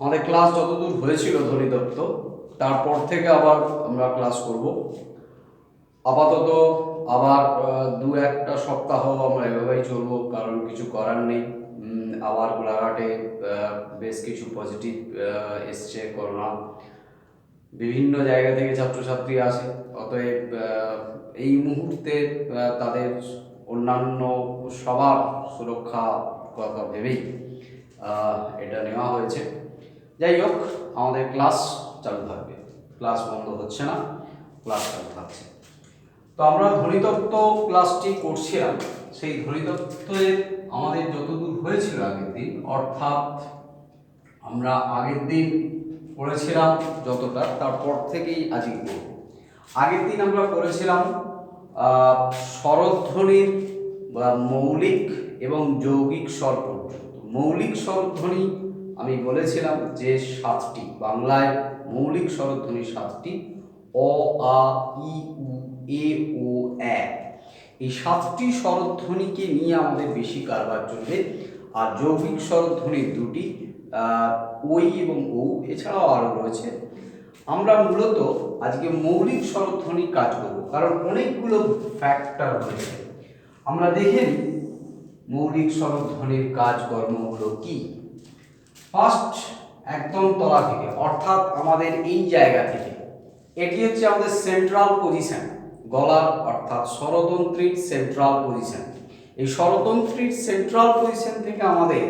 আমাদের ক্লাস যতদূর হয়েছিল ধ্বনিতত্ত্ব, তারপর থেকে আবার আমরা ক্লাস করব। আপাতত আবার দু একটা সপ্তাহ আমরা এভাবেই চলবো, কারণ কিছু করার নেই। আবার গোলাঘাটে বেশ কিছু পজিটিভ এসছে করোনা, বিভিন্ন জায়গা থেকে ছাত্রছাত্রী আসে। অতএব এই মুহূর্তে তাদের অন্যান্য সবার সুরক্ষা কথা ভেবেই এটা নেওয়া হয়েছে। যাই হোক, আমাদের ক্লাস চালু থাকবে, ক্লাস বন্ধ হচ্ছে না, ক্লাস চালু থাকছে। তো আমরা ধ্বনিতত্ত্ব ক্লাসটি করছিলাম। সেই ধ্বনিতত্ত্বের আমাদের যতদূর হয়েছিল আগের দিন, অর্থাৎ আমরা আগের দিন পড়েছিলাম যতটা, তারপর থেকেই আজকে করব। আগের দিন আমরা করেছিলাম স্বরধ্বনির বা মৌলিক এবং যৌগিক স্বর পর্যন্ত। মৌলিক স্বরধ্বনি আমি বলেছিলাম যে 7টি, বাংলায় মৌলিক স্বরধ্বনি 7টি: অ, আ, ই, উ, এ, ও, এ। এই 7টি স্বরধ্বনিকে নিয়ে আমাদের বেশি কারবার চলবে। আর যৌগিক স্বরধ্বনি 2টি, ওই এবং ও, এছাড়াও আরও রয়েছে। আমরা মূলত আজকে মৌলিক স্বরধ্বনি কাজ করব, কারণ অনেকগুলো ফ্যাক্টর রয়েছে। আমরা দেখে নিই মৌলিক স্বরধ্বনির কাজকর্মগুলো কি। ফার্স্ট, একদম তলা থেকে, অর্থাৎ আমাদের এই জায়গা থেকে, এটি হচ্ছে আমাদের সেন্ট্রাল পজিশন গলার, অর্থাৎ স্বরতন্ত্রীর সেন্ট্রাল পজিশন। এই স্বরতন্ত্রীর সেন্ট্রাল পজিশন থেকে আমাদের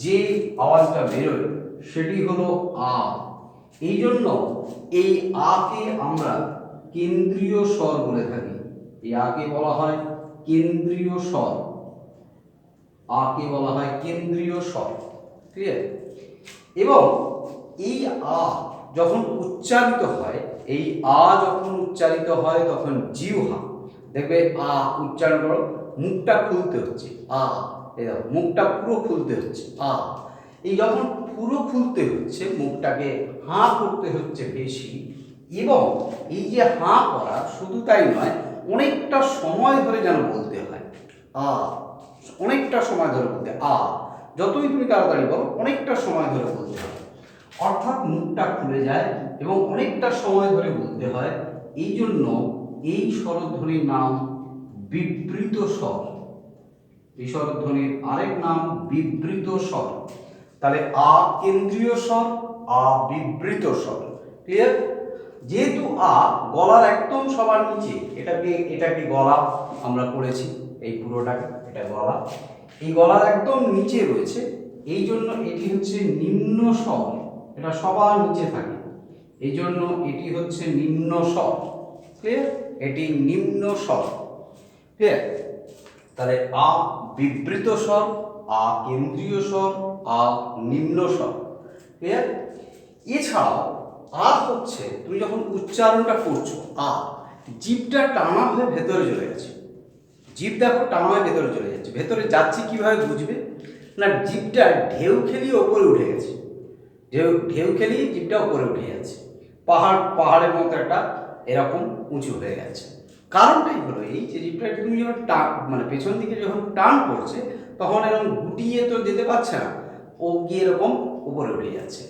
যে আওয়াজটা বেরোয় সেটি হলো আ। এই জন্য এই আকে আমরা কেন্দ্রীয় স্বর বলে থাকি। এই আকে বলা হয় কেন্দ্রীয় স্বর, আকে বলা হয় কেন্দ্রীয় স্বর। ক্লিয়ার? এবং এই আ যখন উচ্চারিত হয়, এই আ যখন উচ্চারিত হয় তখন জিহ্বা, দেখবে আ উচ্চারণ করো, মুখটা খুলতে হচ্ছে আ, এই দেখো মুখটা পুরো খুলতে হচ্ছে আ। এই যখন পুরো খুলতে হচ্ছে, মুখটাকে হাঁ করতে হচ্ছে বেশি, এবং এই যে হাঁ করা শুধু তাই নয়, অনেকটা সময় ধরে যেন বলতে হয় আ, অনেকটা সময় ধরে বলতে আ, যতই তুমি তাড়াতাড়ি বলো অনেকটা সময় ধরে বলতে হয়, অর্থাৎ মুখটা খুলে যায় এবং অনেকটা সময় ধরে বলতে হয়। এই জন্য এই স্বরধ্বনির নাম বিবৃত স্বর। এই স্বরধ্বনির আরেক নাম বিবৃত স্বর। তাহলে আ কেন্দ্রীয় স্বর, আ বিবৃত স্বর। ক্লিয়ার? যেহেতু আ গলার একদম সবার নিচে, এটাকে গলা আমরা করেছি, এই পুরোটাকে এটা গলা, এই গলার একদম নিচে রয়েছে, এই জন্য এটি হচ্ছে নিম্ন স্বর। এটা সবার নিচে থাকে, এই জন্য এটি হচ্ছে নিম্ন স্বর। ক্লিয়ার? এটি নিম্ন স্বর। ক্লিয়ার? তাহলে আ বিবৃত স্বর, আ কেন্দ্রীয় স্বর, আ নিম্ন স্বর। ক্লিয়ার? এছাড়াও আ হচ্ছে, তুমি যখন উচ্চারণটা করছো আ, জিভটা টানা হয়ে ভেতরে চলে গেছে। জিভ দেখো টানা হয়ে ভেতরে চলে যাচ্ছে। ভেতরে যাচ্ছে কিভাবে বুঝবে না, জিভটা ঢেউ খেলিয়ে ওপরে উঠে গেছে, ঢেউ খেলিয়ে জিভটা ওপরে উঠে যাচ্ছে, পাহাড়ের মতো একটা এরকম উঁচু হয়ে গেছে। কারণটাই হলো এই যে জিভটা তুমি যখন মানে পেছন দিকে যখন টান পড়ছে, তখন এরকম গুটিয়ে তো যেতে পারছে না, ও গিয়ে এরকম উপরে উঠে যাচ্ছে।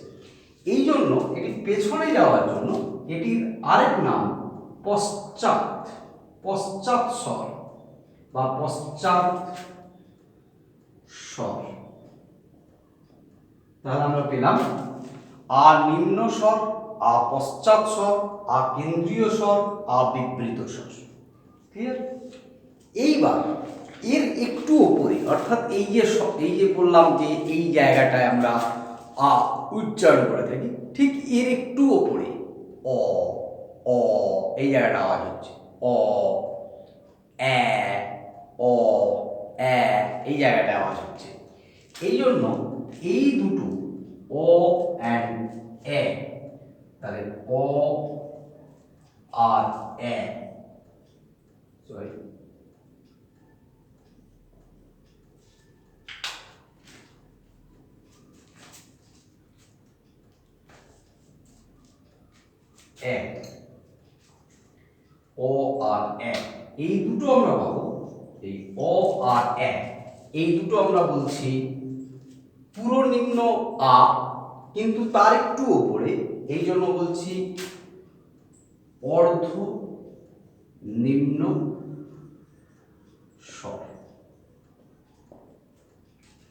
এই জন্য এটি পেছনে যাওয়ার জন্য এটির আরেক নাম পশ্চাৎ, পশ্চাৎ স্বর বা পশ্চাৎ স্বর। তাহলে আমরা পেলাম আ নিম্ন স্বর, আ পশ্চাৎ স্বর, আ কেন্দ্রীয় স্বর, আ বিবৃত স্বর। ক্লিয়ার? এইবার এর একটু উপরে, অর্থাৎ এই যে বললাম যে এই জায়গাটায় আমরা আ উচ্চারণ করে থাকি, ঠিক এর একটু উপরে অ, অ, এই জায়গাটা আওয়াজ হচ্ছে অ, এ, অ, এ, এই জায়গাটা আওয়াজ হচ্ছে। এই জন্য এই দুটো অ অ্যান্ড এ, তাহলে অ আর এ, সরি, এ, অ আর এ, এই দুটো আমরা পাবো। এই অ আর এ, এই দুটো আমরা বলছি পুরো নিম্ন আ, কিন্তু তার একটু ওপরে, এই জন্য বলছি অর্ধ নিম্ন স্বর।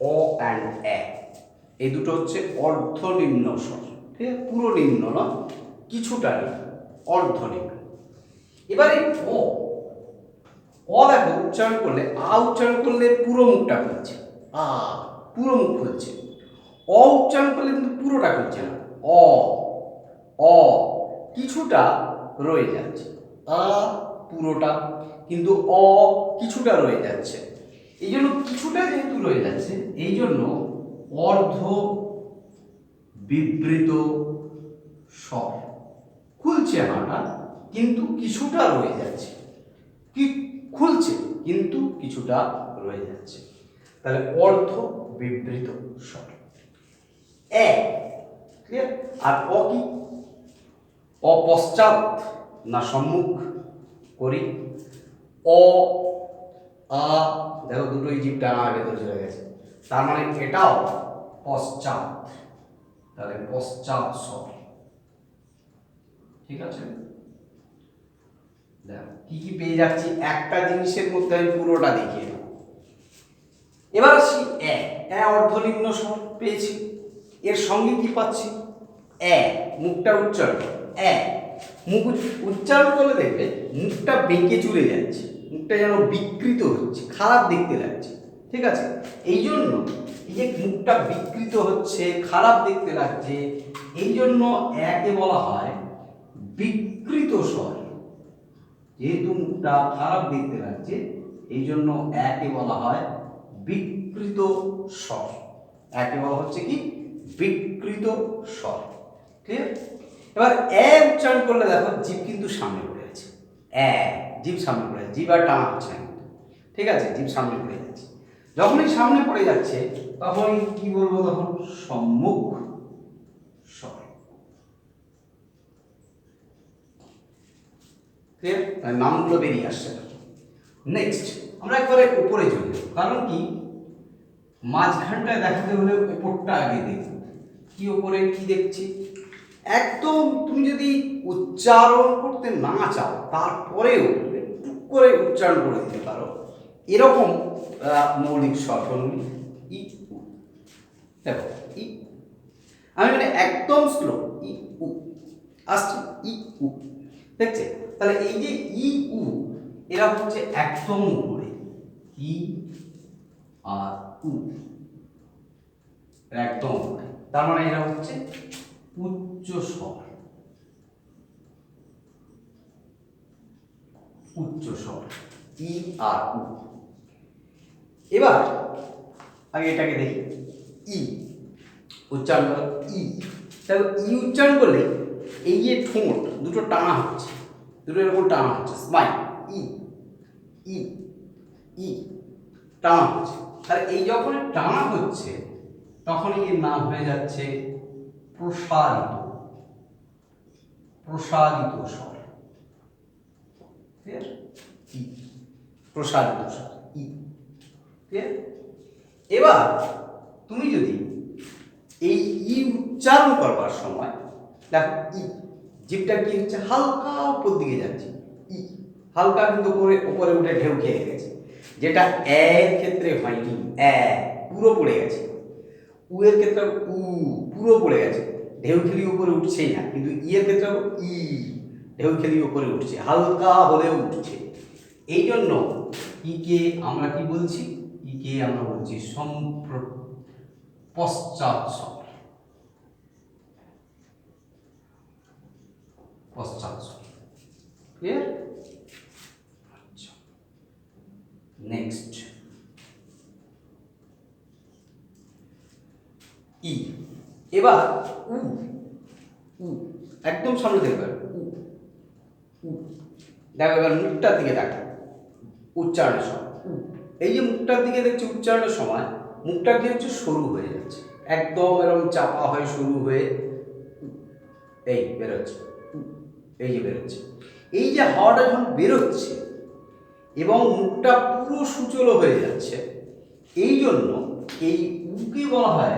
অ অ্যান্ড এ, এই দুটো হচ্ছে অর্ধ নিম্ন স্বর। ঠিক আছে, পুরো নিম্ন নয়, কিছুটা নিম্ন, অর্ধ নিম্ন। এবারে অ, অ দেখো উচ্চারণ করলে, আ উচ্চারণ করলে পুরো মুখটা খুলছে, আ পুরো মুখ খুলছে। অ উচ্চারণ করলে কিন্তু পুরোটা খুলছে না, অ, অ কিছুটা রয়ে যাচ্ছে, আ পুরোটা, কিন্তু অ কিছুটা রয়ে যাচ্ছে। এই জন্য কিছুটা যেহেতু রয়ে যাচ্ছে, এই জন্য অর্ধ বিবৃত স্বর। খুলছে হাঁটা, কিন্তু কিছুটা রয়ে যাচ্ছে, কি খুলছে কিন্তু কিছুটা রয়ে যাচ্ছে, তাহলে অর্ধ বিবৃত স্বর। এ ক্লিয়ার। আর অ কি? অপশ্চাৎ না সম্মুখ করি। অ আ দেখো দুটোই জীব টানা ভেতরে চলে গেছে, তার মানে এটাও পশ্চাৎ, তাহলে পশ্চাৎ স্বর। ঠিক আছে, দেখো কি কি পেয়ে যাচ্ছি, একটা জিনিসের মধ্যে আমি পুরোটা দেখিয়ে দেবো। এবার আসি এ, এ অর্ধনিম্ন স্বর পেয়েছি, এর সঙ্গে কি পাচ্ছি, এ মুখটা উচ্চারণ, এ মুখ উচ্চারণ করলে দেখবে মুখটা বেঁকে চলে যাচ্ছে, মুখটা যেন বিকৃত হচ্ছে, খারাপ দেখতে লাগছে। ঠিক আছে, এই জন্য এই যে মুখটা বিকৃত হচ্ছে, খারাপ দেখতে লাগছে, এই জন্য একে বলা হয় বিকৃত স্বর। যেহেতু মুখটা খারাপ দেখতে লাগছে, এই জন্য একে বলা হয় বিকৃত স্বর। একে বলা হচ্ছে কি, বিকৃত স্বর। ক্লিয়ার। এবার এ উচ্চারণ করলে দেখো জিভ কিন্তু সামনে পড়ে আছে, এ জিভ সামনে পড়ে আছে, জিভ আর টানা হচ্ছে না। ঠিক আছে, জিভ সামনে পড়ে যাচ্ছে, যখনই সামনে পড়ে যাচ্ছে তখনই কি বলবো, তখন সম্মুখ স্বর। ক্লিয়ার, নামগুলো বেরিয়ে আসছে। নেক্সট আমরা একবারে উপরে চলে যাব, কারণ কি মাঝখানটায় দেখাতে হলে উপরটা আগে দেখব। কি উপরে কি দেখছি, একদম তুমি যদি উচ্চারণ করতে না চাও তারপরেও টুক করে উচ্চারণ করে দিতে পারো, এরকম মৌলিক স্বরগুলি ই উ। দেখো ই, আমি মানে একদম স্লো, ই উ আসছে, ই উ, দেখছে? তাহলে এই যে ই উ, এরা হচ্ছে একদম উপরে, ই আর উ একদম উপরে, তার মানে এরা হচ্ছে উচ্চ স্বর, উচ্চ স্বর ই আর উ। এবার আগে এটাকে দেখি, ই উচ্চারণ করো, ই। তাহলে ই উচ্চারণ করলে এই যে ঠোঁট দুটো টানা হচ্ছে, দুটো এরকম টানা হচ্ছে, স্মাইল, ই ই ই টানা হচ্ছে। তাহলে এই যখন টানা হচ্ছে তখনই এর নাম হয়ে যাচ্ছে প্রসারিত, প্রসারিত স্বর। ক্লিয়ার, ই প্রসারিত স্বর ই। ক্লিয়ার। এবার তুমি যদি এই ই উচ্চারণ করবার সময় দেখো ই জিভটা কি হচ্ছে, হালকা উপর দিকে যাচ্ছে, ই হালকা কিন্তু উপরে উঠে ঢেউ খেয়ে গেছে, যেটা এর ক্ষেত্রে হয়নি, এ পুরো পড়ে গেছে, উ এর ক্ষেত্রে উ পুরো পড়ে গেছে, ঢেউ খেলি উপরে উঠছেই না, কিন্তু ই এর ক্ষেত্রে ই ঢেউ খেলি উপরে উঠছে, হালকা হলেও উঠছে। এই জন্য ইকে আমরা কি বলছি, ইকে আমরা বলছি পশ্চাৎ স্বর, পশ্চাৎ স্বর। ক্লিয়ার। আচ্ছা, নেক্সট ই। এবার উ, উ একদম সামনে দেখবে, উ উ দেখো, এবার মুখটার দিকে দেখো উচ্চারণের সময়, উ এই যে মুখটার দিকে দেখছি উচ্চারণের সময় মুখটা কি হচ্ছে, সরু হয়ে যাচ্ছে, একদম এরকম চাপা হয়ে সরু হয়ে এই বেরোচ্ছে, এই যে বেরোচ্ছে। এই যে হাওয়াটা যখন বেরোচ্ছে এবং মুখটা পুরো সুচলো হয়ে যাচ্ছে, এই জন্য এই উকে বলা হয়,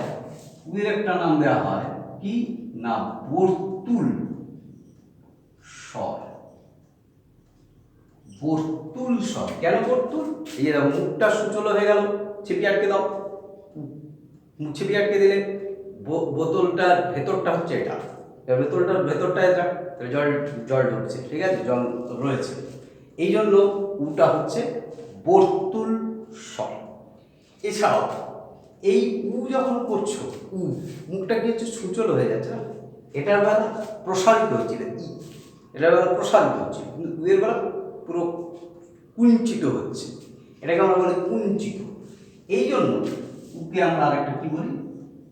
উয়ের একটা নাম দেওয়া হয় কি না বর্তুল স্বর। বর্তুল স্বর কেন বর্তুল? এই যে দেখো মুখটা সুচলো হয়ে গেল, ছিপি আটকে দাও, ছিপি আটকে দিলে বোতলটার ভেতরটা হচ্ছে এটা, বোতলটার ভেতরটা এটা, জল জল ঢুকছে, ঠিক আছে, জল রয়েছে, এই জন্য উটা হচ্ছে বর্তুল স্বর। এছাড়াও এই উ যখন করছো, মুখটা কি হচ্ছে সুচল হয়ে যাচ্ছে না, এটার বেলা প্রসারিত হচ্ছে, এটার বেলা প্রসারিত হচ্ছে, কিন্তু উ এর বেলা পুরো কুঞ্চিত হচ্ছে, এটাকে আমরা বলি কুঞ্চিত। এই জন্য উকে আমরা আরেকটা কি বলি,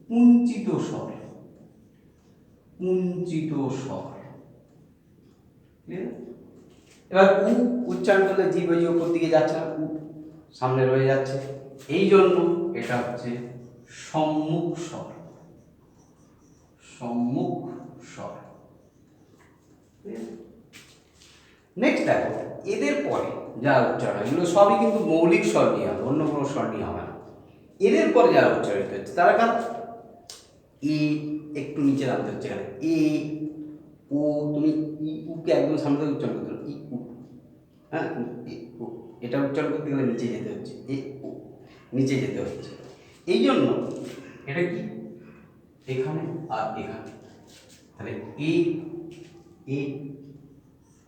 কুঞ্চিত স্বর। কুঞ্চিত স্বর। এবার উ উচ্চারণ করলে জীব ওই উপর দিকে যাচ্ছে না, উ সামনে রয়ে যাচ্ছে, এই জন্য এটা হচ্ছে সম্মুখ স্বর। সম্মুখ স্বর। নেক্সট দেখো, এদের পরে যারা উচ্চারণ, এগুলো সবই কিন্তু মৌলিক স্বর নিয়ে হবে, অন্য কোনো স্বর নিয়ে হবে না। এদের পরে যারা উচ্চারিত হচ্ছে তারা কার, এ একটু নিচে নামতে হচ্ছে এখানে, এ ও, তুমি ই উকে একদম সামনে থেকে উচ্চারণ করতে হবে, ই উ, হ্যাঁ, এটা উচ্চারণ করতে গেলে নিচে যেতে হচ্ছে, এ ও, নিচে যেতে হচ্ছে, এই জন্য এটা কি এখানে আর এখানে, তাহলে এ এ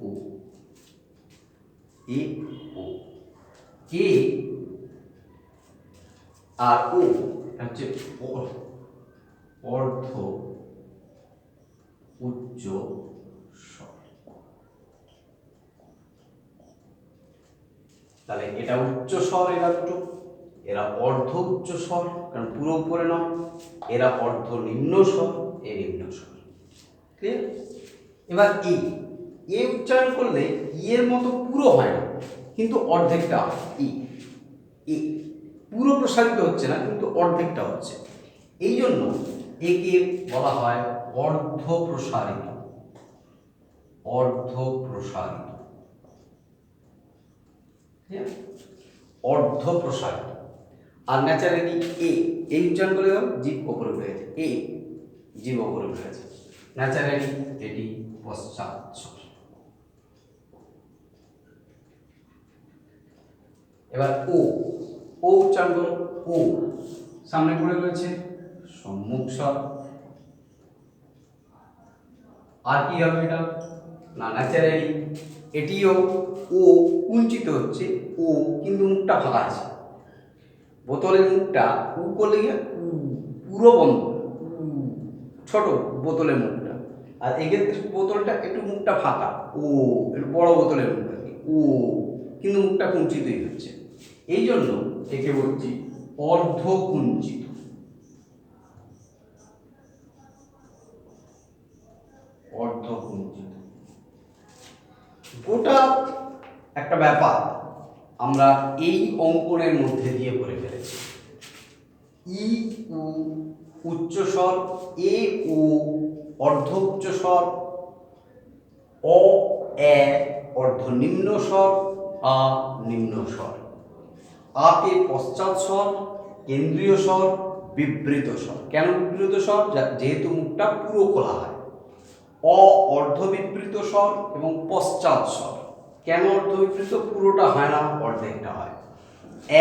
ও, এ ও, এ আর ও হচ্ছে অর্ধ উচ্চ স্বর। তাহলে এটা উচ্চ স্বর, এরা দুটো, এরা অর্ধ উচ্চ স্বর, কারণ পুরো উপরে নয়, এরা অর্ধ নিম্ন স্বর, এ নিম্ন স্বর, ক্লিয়ার? এবার এ উচ্চারণ করলে এর মতো পুরো হয় না, কিন্তু অর্ধেকটা হয়, এ পুরো প্রসারিত হচ্ছে না, কিন্তু অর্ধেকটা হচ্ছে, এই জন্য একে বলা হয় অর্ধ প্রসারিত। অর্ধ প্রসারিত, অর্ধ প্রসারিত। আর ন্যাচারালি এই উচ্চারণ করে জীব ওপরে উঠে গেছে, এ জীব ওপরে উঠে গেছে, ন্যাচারালি এটি পশ্চাৎ স্বর। এবার ও উচ্চারণ করো, ও সামনে পড়ে রয়েছে সম্মুখ স্বর। আর কি হবে এটা না, ন্যাচারালি এটিও ও কুঞ্চিত হচ্ছে, ও কিন্তু মুখটা ফাঁকা আছে, বোতলের মুখটা উ করলে গিয়ে পুরো বন্ধ, ছোট বোতলের মুখটা, আর এক্ষেত্রে বোতলটা একটু মুখটা ফাঁকা, ও একটু বড় বোতলের মুখ আর কি, ও কিন্তু মুখটা কুঞ্চিতই হচ্ছে, এই জন্য একে বলছি অর্ধ কুঞ্চিত। অর্ধ কুঞ্চিত গোটা একটা ব্যাপার আমরা এই অঙ্কনের মধ্যে দিয়ে করে ফেলেছি। ই উ উচ্চ স্বর, এ ও অর্ধ উচ্চ স্বর, অ এ অর্ধ নিম্ন স্বর, আ নিম্ন স্বর, আতে পশ্চাৎ স্বর, কেন্দ্রীয় স্বর, বিবৃত স্বর। কেন বিবৃত স্বর? যেহেতু মুখটা পুরো খোলা হয়। অ অর্ধ বিবৃত স্বর এবং পশ্চাৎ স্বর। কেন অর্ধ বিবৃত? পুরোটা হয় না, অর্ধেকটা হয়।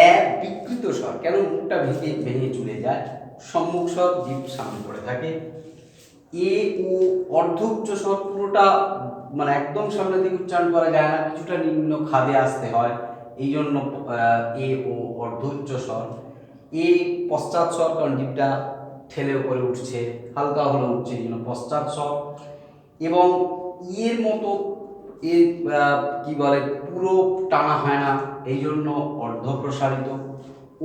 এ বিকৃত স্বর, কেন মুখটা ভেঙে ভেঙে চলে যায়, সম্মুখ স্বর, জিভ সামনে পড়ে থাকে। এ ও অর্ধ উচ্চ স্বর, পুরোটা মানে একদম সামনে থেকে উচ্চারণ করা যায় না, কিছুটা নিম্ন খাদে আসতে হয়, এই জন্য এ ও অর্ধ উচ্চ স্বর। এ পশ্চাৎ স্বর, কারণ জিভটা ঠেলে উপরে উঠছে, হালকা হলে উঠছে, এই জন্য পশ্চাৎ স্বর। এবং এর মতো এর কি বলে পুরো টানা হয় না, এই জন্য অর্ধ প্রসারিত।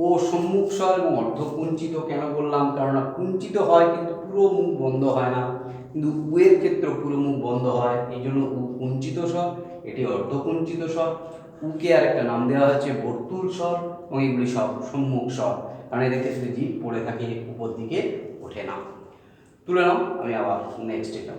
ও সম্মুখ স্বর এবং অর্ধ কুঞ্চিত। কেন বললাম? কারণ কুঞ্চিত হয় কিন্তু পুরো মুখ বন্ধ হয় না, কিন্তু উ এর ক্ষেত্রে পুরো মুখ বন্ধ হয়, এই জন্য উ কুঞ্চিত স্বর, এটি অর্ধ কুঞ্চিত স্বর। উকে আর একটা নাম দেওয়া হয়েছে বর্তুল স্বর, এবং এগুলি সব সম্মুখ স্বর, কারণ এদের ক্ষেত্রে জিভ পড়ে থাকে, উপর দিকে ওঠে না। তুলে নাও, আমি আবার নেক্সট এটা।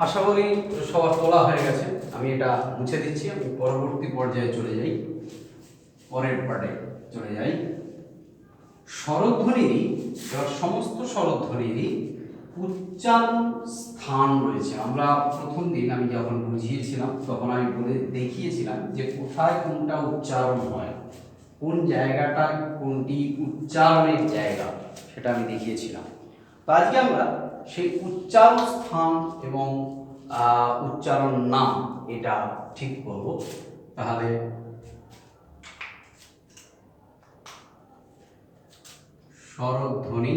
আশা করি সবার তোলা হয়ে গেছে। আমি এটা মুছে দিচ্ছি। আমি পরবর্তী পর্যায়ে চলে যাই, পরের পার্টে চলে যাই। স্বরধ্বনিরই, এবার সমস্ত স্বরধ্বনিরই উচ্চারণ স্থান রয়েছে। আমরা প্রথম দিন আমি যখন বুঝিয়েছিলাম তখন আমি দেখিয়েছিলাম যে কোথায় কোনটা উচ্চারণ হয়, কোন জায়গাটায় কোনটি উচ্চারণের জায়গা, সেটা আমি দেখিয়েছিলাম। তো আজকে আমরা সেই উচ্চারণ স্থান এবং উচ্চারণ নাম এটা ঠিক করব। তাহলে স্বরধ্বনি,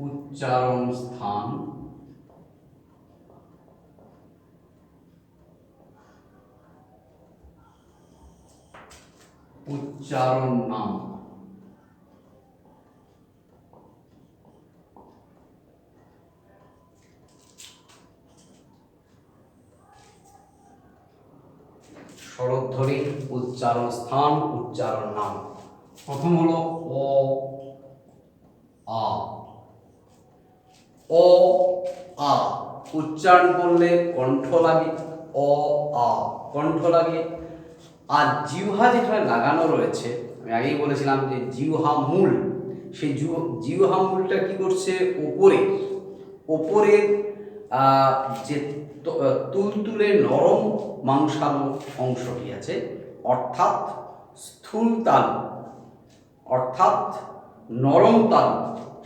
উচ্চারণ স্থান, উচ্চারণ নাম। স্বরধ্বনি, উচ্চারণ স্থান, উচ্চারণ নাম। প্রথম হলো অ আ। অ আ উচ্চারণ করলে কণ্ঠ লাগে, অ আ কণ্ঠ লাগে। আর জিহ্বা যেখানে লাগানো রয়েছে, আমি আগেই বলেছিলাম যে জিহ্বা মূল, সেই জিহ্বা মূলটা কি করছে, ওপরের যে তুলতুলে নরম মাংসালো অংশটি আছে, অর্থাৎ স্থূল তালু, অর্থাৎ নরম তালু,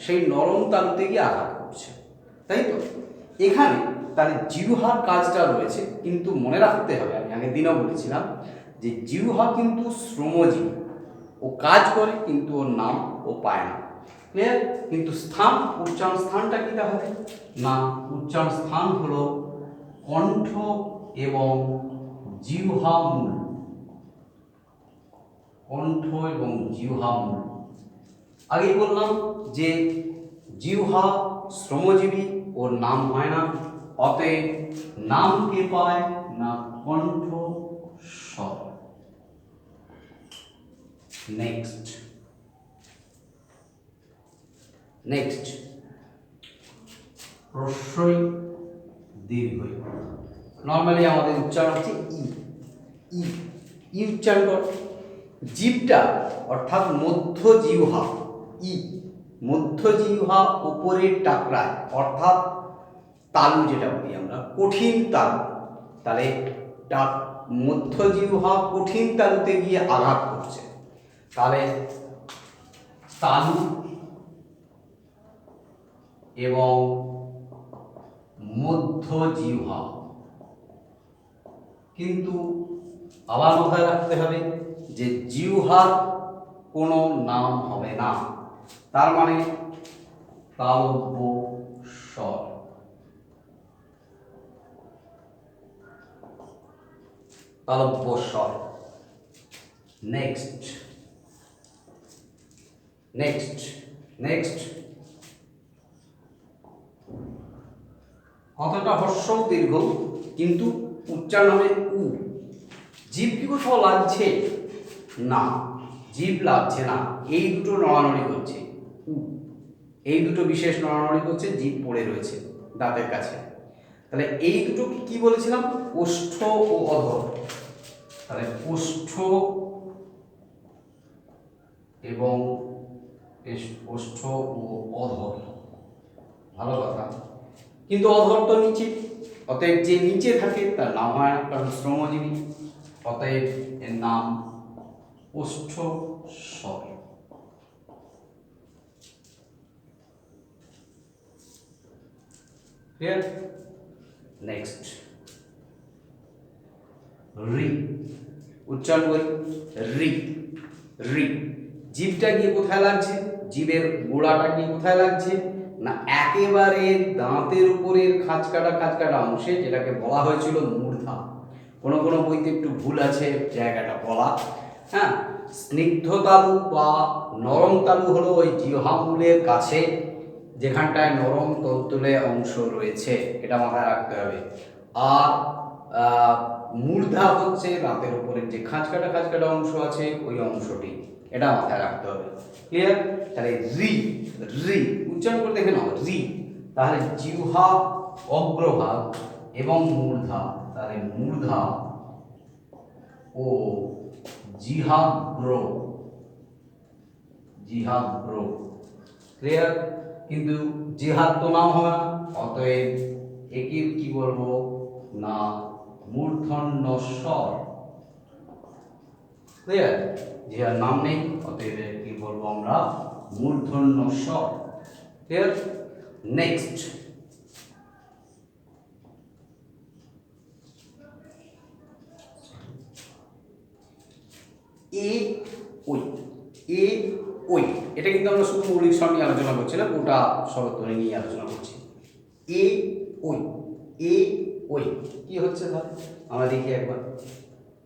সেই নরম তালুতে গিয়ে আঘাত করছে, তাই তো? এখানে তাহলে জিহ্বার কাজটা রয়েছে, কিন্তু মনে রাখতে হবে, আমি আগের দিনও বলেছিলাম যে জিহ্বা কিন্তু শ্রমজীবী, ও কাজ করে কিন্তু ওর নাম ও পায় না। ক্লিয়ার? কিন্তু স্থান, উচ্চারণ স্থানটা কি তাহলে? না, উচ্চারণ স্থান হলো কণ্ঠ এবং জিহ্বা মূল, কণ্ঠ এবং জিহ্বা মূল। আগেই বললাম যে জিহ্বা শ্রমজীবী, ওর নাম হয় না, অতএব নাম কে পায় না, কণ্ঠ স্বর। নেক্সট হ্রস্বই দীর্ঘই। নর্মালি আমাদের উচ্চারণ হচ্ছে ই, ই, ই উচ্চারণ কর। জিভটা অর্থাৎ মধ্য জিহ্বা, ই মধ্য জিহ্বা উপরের টাকরায়, অর্থাৎ তালু যেটা বলি আমরা, কঠিন তালু। তাহলে মধ্য জিহ্বা কঠিন তালুতে গিয়ে আঘাত করছে, তাহলে তালু এবং মধ্য জিহ্বা। কিন্তু আবার মাথায় রাখতে হবে যে জিহ্বার কোনো নাম হবে না, তার মানে তালব্য স্বর। তালব্য স্বর। নেক্সট কথাটা হ্রস্ব দীর্ঘ, কিন্তু উচ্চারণ হবে উ। জিভ কি কোথাও লাগছে? না, জিভ লাগছে না, এই দুটো নড়ানড়ি করছে, উ এই দুটো বিশেষ নড়ানড়ি করছে, জিভ পড়ে রয়েছে দাঁতের কাছে। তাহলে এই দুটো কি বলেছিলাম? ওষ্ঠ ও অধর। তাহলে ওষ্ঠ এবং ওষ্ঠ ও অধর, ভালো কথা। কিন্তু অধর তো নিচে, অতএব যে নিচে থাকে তার নাম হয় না, কারণ শ্রমজীবী, অতএব এর নাম ওষ্ঠ স্বর। ক্লিয়ার? নেক্সট রি। উচ্চারণ করি রি, রি। জিভটা গিয়ে কোথায় লাগছে? জিভের গোড়াটা গিয়ে কোথায় লাগছে? না, একেবারে দাঁতের উপরের খাঁচকাটা অংশে, যেটাকে বলা হয়েছিল মূর্ধা। কোনো কোনো বইতে একটু ভুল আছে জায়গাটা বলা। হ্যাঁ, স্নিগ্ধ তালু বা নরম তালু হলো ওই জিহ্বামূলের কাছে, যেখানটায় নরম তুলতুলে অংশ রয়েছে, এটা মাথায় রাখতে হবে। আর মূর্ধা হচ্ছে দাঁতের উপরের যে খাঁচকাটা অংশ আছে, ওই অংশটি। এটা মাথায় রাখতে হবে। ক্লিয়ার? তাহলে রি, রি উচ্চারণ করে দেখে নাও, রি। তাহলে জিহ্বা অগ্রভাগ এবং মূর্ধা, তাহলে মূর্ধা ও জিহাগ্র, জিহাগ্র। ক্লিয়ার? কিন্তু জিহাদ তো নাম হবে না, অতএব একে কি বলবো না মূর্ধন্য স্বর। ক্লিয়ার? জিহার নাম নেই, অতএব কি বলবো আমরা মূর্ধন্য স্বর। ক্লিয়ার? নেক্সট এ ওই, এ ওই, এটা কিন্তু আমরা শুধু মৌলিক স্বর নিয়ে আলোচনা করছি না, গোটা স্বরধ্বনি নিয়ে আলোচনা করছি। এ ওই, এ ওই কি হচ্ছে তাহলে আমরা দেখি একবার।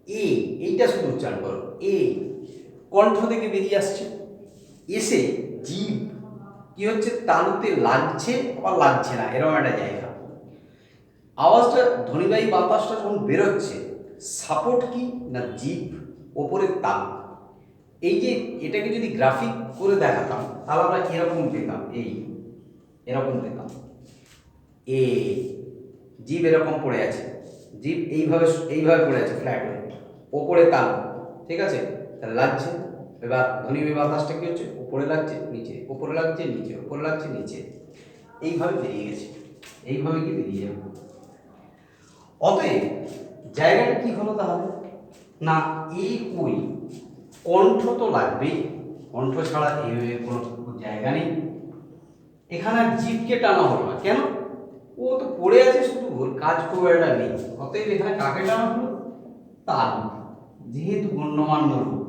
এ, এইটা শুধু উচ্চারণ করো, এ কণ্ঠ থেকে বেরিয়ে আসছে, এসে জীব কি হচ্ছে তালুতে লাগছে আবার লাগছে না, এরকম একটা জায়গা। আওয়াজটা ধ্বনিবাহী বাতাসটা যখন বেরোচ্ছে, সাপোর্ট কি না জিভ ওপরের তালু। এই যে এটাকে যদি গ্রাফিক করে দেখাতাম তাহলে আমরা এরকম পেতাম, এই এরকম পেতাম। এ জিভ এরকম পড়ে আছে, জিভ এইভাবে এইভাবে পড়ে আছে ফ্ল্যাট হয়ে, ওপরে তালু, ঠিক আছে? তাহলে লাগছে। এবার ধ্বনিবাহী বাতাসটা কি হচ্ছে উপরে লাগছে নিচে, উপরে লাগছে নিচে, উপরে লাগছে নিচে, এইভাবে বেরিয়ে গেছে, এইভাবে কি বেরিয়ে যাবে। অতএব জায়গাটা কি হলো তাহলে না এই ওই কণ্ঠ তো লাগবেই, কণ্ঠ ছাড়া এই কোনো জায়গা নেই। এখানে আর জীবকে টানা হলো না, কেন? ও তো পড়ে আছে শুধু, ওর কাজ খুব একটা নেই। অতএব এখানে কাকে টানা হলো? তালু, যেহেতু গণ্যমান্য রূপ,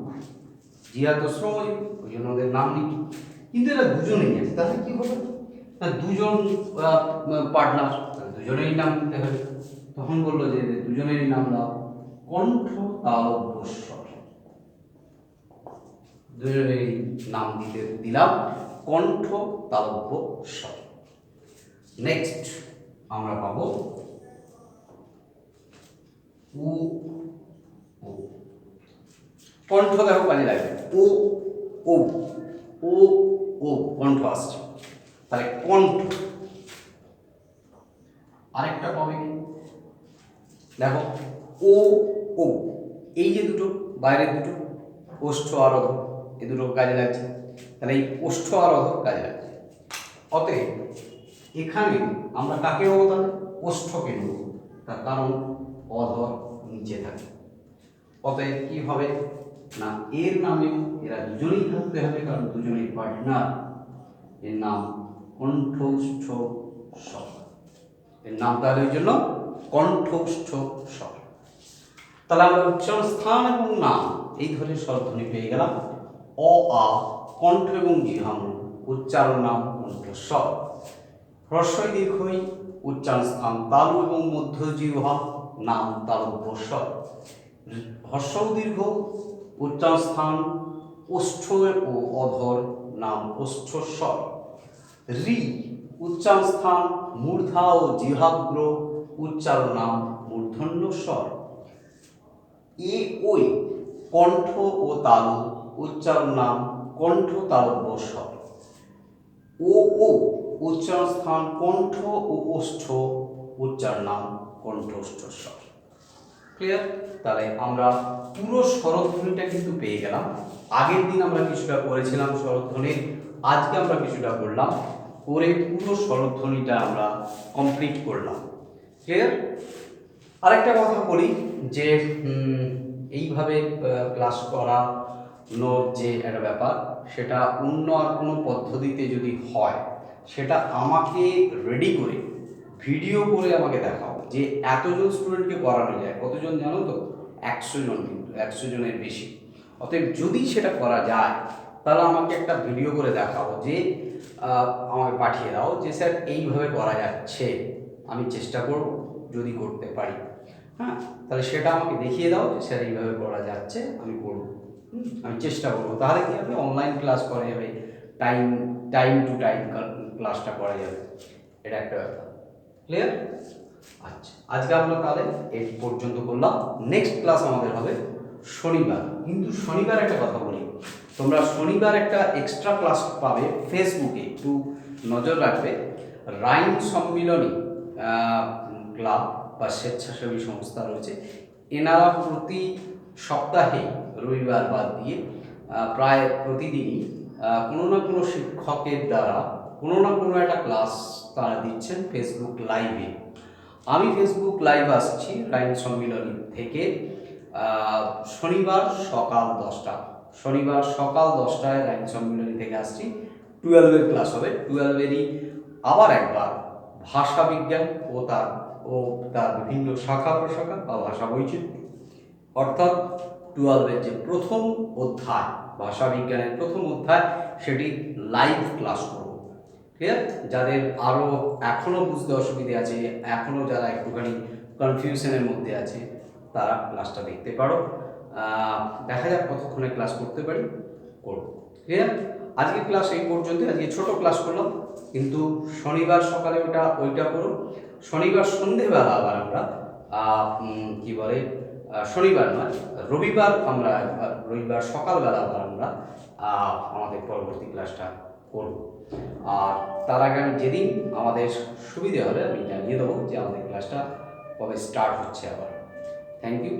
জিয়া তো শ্রমই, ওই জন্য ওদের নাম নেই। কিন্তু এরা দুজনেই আছে, তাহলে কি হবে না দুজন পার্টনার, দুজনেরই নাম দিতে হবে। তখন বললো যে দুজনেরই নাম দাও, কণ্ঠ তালব্য স্বর। দুজনেরই নাম দিলাম কণ্ঠ তালব্য স্বর। নেক্সট আমরা পাবো উ, ও কণ্ঠ, দেখো কাজে লাগবে, ও ও ও ও কণ্ঠ আসছে, তাহলে কণ্ঠ। আরেকটা পাবে কি দেখো, ও ও, এই যে দুটো বাইরের দুটো ওষ্ঠ আর অধ, এই দুটো কাজে লাগছে, তাহলে এই ওষ্ঠ আর অধ কাজে লাগছে। অতএব এখানে আমরা কাকে নেবো তাহলে? ওষ্ঠকে নেব, তার কারণ অধর নিচে থাকে। অতএব কি হবে না এর নামেও এরা দুজনেই থাকতে হবে, কারণ দুজনেই পার্টনার। এর নাম কণ্ঠস্থ স্বর, এর নাম তাহলে ওই জন্য কণ্ঠস্থ স্বর। তাহলে আমরা উচ্চারণ স্থান এবং নাম এই ধরনের স্বরধ্বনি পেয়ে গেলাম। অ আ কণ্ঠ এবং জিহ্বামূল, উচ্চারণ নাম কণ্ঠস্বর। হ্রস্বই দীর্ঘই উচ্চারণ স্থান তালু এবং মধ্য জিহ্বা, নাম তালব্য স্বর। হ্রস্ব দীর্ঘ উচ্চারণ স্থান ওষ্ঠ ও অধর, নাম ওষ্ঠস্বর। রি উচ্চারণ স্থান মূর্ধা ও জিহ্বাগ্র, উচ্চারণ নাম মূর্ধন্য স্বর। এ ওই কণ্ঠ ও তালু, উচ্চারণ নাম কণ্ঠ তালব্য স্বর। ও ও উচ্চারণ স্থান কণ্ঠ ও ওষ্ঠ, উচ্চারণ নাম কণ্ঠস্থ স্বর। ক্লিয়ার? তাহলে আমরা পুরো স্বরধ্বনিটা কিন্তু পেয়ে গেলাম। আগের দিন আমরা কিছুটা করেছিলাম স্বরধ্বনির, আজকে আমরা কিছুটা করলাম, করে পুরো স্বরধ্বনিটা আমরা কমপ্লিট করলাম। ক্লিয়ার? আরেকটা কথা বলি যে এইভাবে ক্লাস করানোর যে একটা ব্যাপার, সেটা অন্য আর কোনো পদ্ধতিতে যদি হয় সেটা আমাকে রেডি করে ভিডিও করে আমাকে দেখাও, যে এতজন স্টুডেন্টকে করানো যায়। কতজন জানো তো? 100 জন, কিন্তু 100 জনের বেশি। অতএব যদি সেটা করা যায় তাহলে আমাকে একটা ভিডিও করে দেখাও, যে আমাকে পাঠিয়ে দাও যে স্যার এইভাবে করা যাচ্ছে, আমি চেষ্টা করব যদি করতে পারি। হ্যাঁ, তাহলে সেটা আমাকে দেখিয়ে দাও যে স্যার এইভাবে করা যাচ্ছে, আমি করব, আমি চেষ্টা করবো। তাহলে কি হবে, অনলাইন ক্লাস করা যাবে, টাইম টু টাইম ক্লাসটা করা যাবে, এটা একটা ব্যাপার। ক্লিয়ার? আচ্ছা, আজকে আমরা তাহলে এই পর্যন্ত করলাম। নেক্সট ক্লাস আমাদের হবে শনিবার। কিন্তু শনিবার একটা কথা বলি, তোমরা শনিবার একটা এক্সট্রা ক্লাস পাবে ফেসবুকে, একটু নজর রাখবে। রাইন সম্মিলনী ক্লাব বা স্বেচ্ছাসেবী সংস্থা রয়েছে, এনারা প্রতি সপ্তাহে রবিবার বাদ দিয়ে প্রায় প্রতিদিনই কোনো না কোনো শিক্ষকের দ্বারা কোনো না কোনো একটা ক্লাস তারা দিচ্ছেন ফেসবুক লাইভে। আমি ফেসবুক লাইভ আসছি রাইন সম্মিলনী থেকে শনিবার সকাল 10টা, শনিবার সকাল 10টায় রাইন সম্মিলনী থেকে আসছি। 12-এর ক্লাস হবে, 12-এরই আবার একবার ভাষা বিজ্ঞান ও তার বিভিন্ন শাখা প্রশাখা বা ভাষা বৈচিত্র্য, অর্থাৎ 12-এর যে প্রথম অধ্যায় ভাষা বিজ্ঞানের প্রথম অধ্যায় সেটি লাইভ ক্লাস করব। ক্লিয়ার? যাদের আরও এখনও বুঝতে অসুবিধে আছে, এখনও যারা একটুখানি কনফিউশনের মধ্যে আছে, তারা ক্লাসটা দেখতে পারো। দেখা যাক কতক্ষণে ক্লাস করতে পারি, করব। ক্লিয়ার? আজকে ক্লাস এই পর্যন্ত, আজকে ছোট ক্লাস করলাম, কিন্তু শনিবার সকালে ওইটা করো। শনিবার সন্ধেবেলা আবার আমরা কি বলে, শনিবার নয় রবিবার, রবিবার সকালবেলা আবার আমরা আমাদের পরবর্তী ক্লাসটা করব। আর তার আগে আমি যেদিন আমাদের সুবিধে হবে আমি জানিয়ে দেবো যে আমাদের ক্লাসটা কবে স্টার্ট হচ্ছে আবার। Thank you.